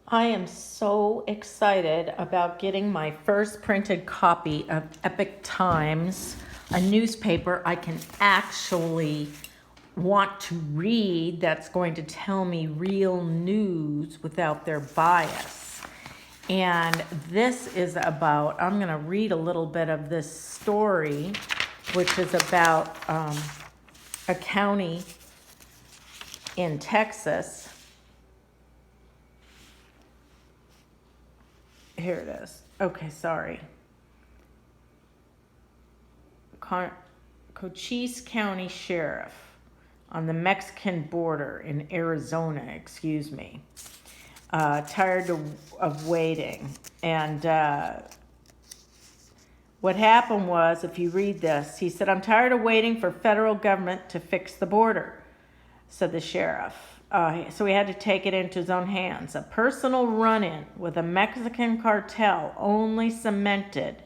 I am so excited about getting my first printed copy of Epoch Times, a newspaper I can actually want to read that's going to tell me real news without their bias. And this is about, I'm going to read a little bit of this story, which is about a county in Texas. Here it is. Okay, sorry. Cochise County Sheriff on the Mexican border in Arizona, tired of waiting. And what happened was, if you read this, he said, "I'm tired of waiting for federal government to fix the border," said the sheriff. So he had to take it into his own hands. A personal run-in with a Mexican cartel only cemented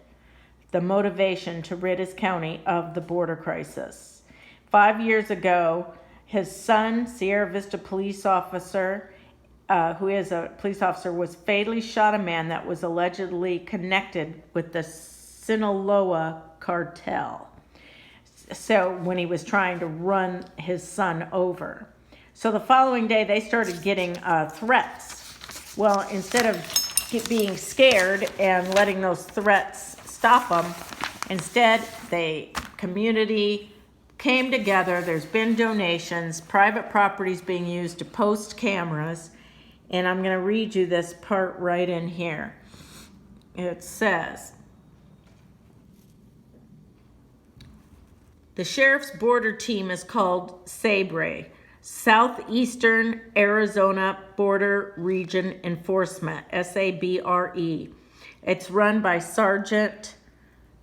the motivation to rid his county of the border crisis. 5 years ago, his son, Sierra Vista police officer, who is a police officer, was fatally shot a man that was allegedly connected with the Sinaloa cartel. So when he was trying to run his son over. So the following day, they started getting threats. Well, instead of being scared and letting those threats stop them, instead, the community came together. There's been donations, private properties being used to post cameras. And I'm going to read you this part right in here. It says, the sheriff's border team is called SABRE, Southeastern Arizona Border Region Enforcement, SABRE. It's run by Sergeant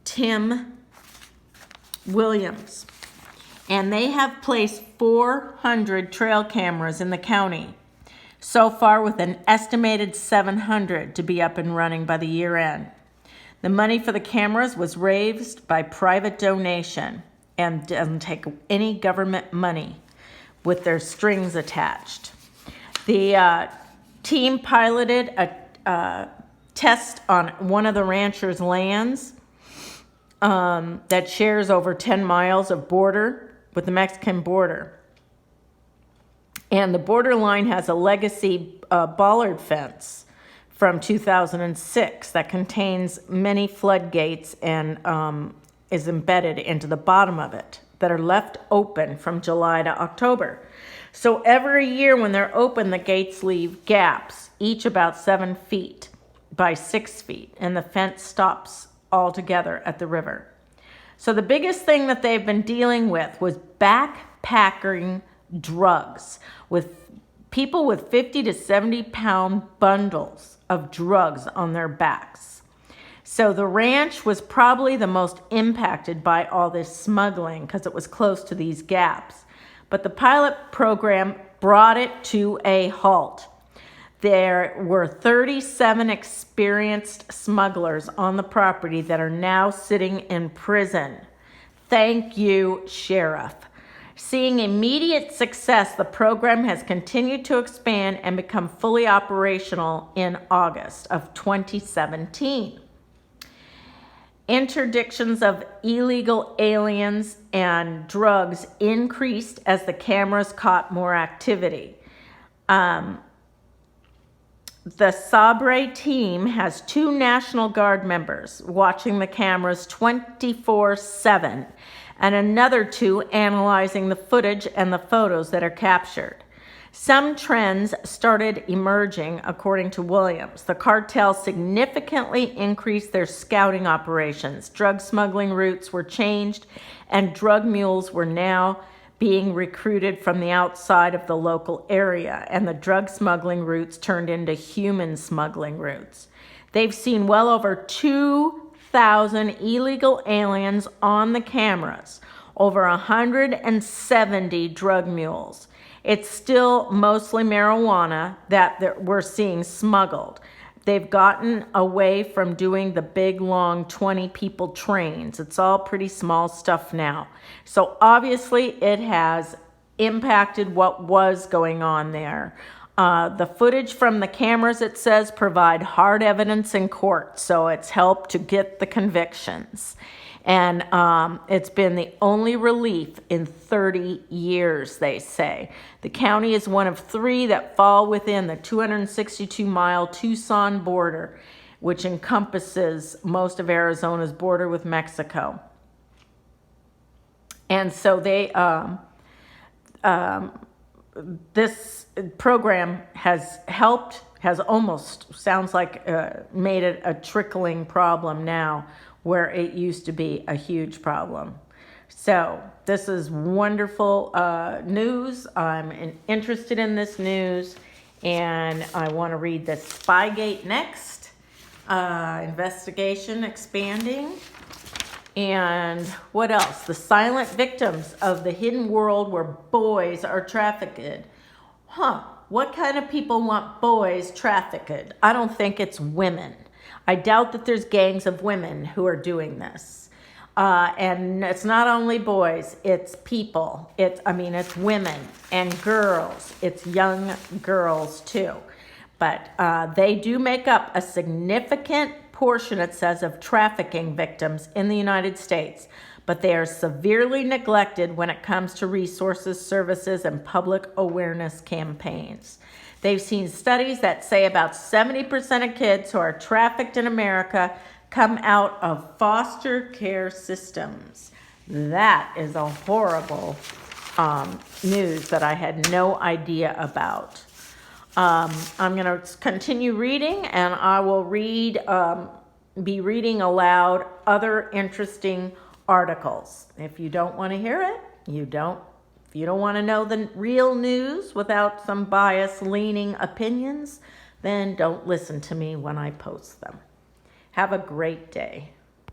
Tim Williams. And they have placed 400 trail cameras in the county so far, with an estimated 700 to be up and running by the year end. The money for the cameras was raised by private donation and doesn't take any government money, with their strings attached. The team piloted a test on one of the rancher's lands that shares over 10 miles of border with the Mexican border. And the borderline has a legacy bollard fence from 2006 that contains many floodgates and is embedded into the bottom of it, that are left open from July to October. So every year when they're open, the gates leave gaps, each about 7 feet by 6 feet, and the fence stops altogether at the river. So the biggest thing that they've been dealing with was backpacking drugs, with people with 50 to 70 pound bundles of drugs on their backs. So the ranch was probably the most impacted by all this smuggling because it was close to these gaps. But the pilot program brought it to a halt. There were 37 experienced smugglers on the property that are now sitting in prison. Thank you, Sheriff. Seeing immediate success, the program has continued to expand and become fully operational in August of 2017. Interdictions of illegal aliens and drugs increased as the cameras caught more activity. The Sabre team has 2 National Guard members watching the cameras 24/7, and another 2 analyzing the footage and the photos that are captured. Some trends started emerging, according to Williams. The cartel significantly increased their scouting operations. Drug smuggling routes were changed, and drug mules were now being recruited from the outside of the local area, and the drug smuggling routes turned into human smuggling routes. They've seen well over 2,000 illegal aliens on the cameras, over 170 drug mules. It's still mostly marijuana that we're seeing smuggled. They've gotten away from doing the big, long 20-people trains. It's all pretty small stuff now. So obviously it has impacted what was going on there. The footage from the cameras, it says, provide hard evidence in court, so it's helped to get the convictions. And it's been the only relief in 30 years, they say. The county is one of 3 that fall within the 262-mile Tucson border, which encompasses most of Arizona's border with Mexico. And so they, this program has helped, has almost, sounds like, made it a trickling problem now, where it used to be a huge problem. So this is wonderful news. I'm interested in this news, and I want to read this. Spygate next. Investigation expanding. And what else? The silent victims of the hidden world where boys are trafficked. What kind of people want boys trafficked? I don't think it's women. I doubt that there's gangs of women who are doing this. And it's not only boys, it's people. It's women and girls. It's young girls too. But they do make up a significant portion, it says, of trafficking victims in the United States. But they are severely neglected when it comes to resources, services, and public awareness campaigns. They've seen studies that say about 70% of kids who are trafficked in America come out of foster care systems. That is a horrible news that I had no idea about. I'm going to continue reading, and I will be reading aloud other interesting articles. If you don't want to hear it, you don't. If you don't want to know the real news without some bias-leaning opinions, then don't listen to me when I post them. Have a great day.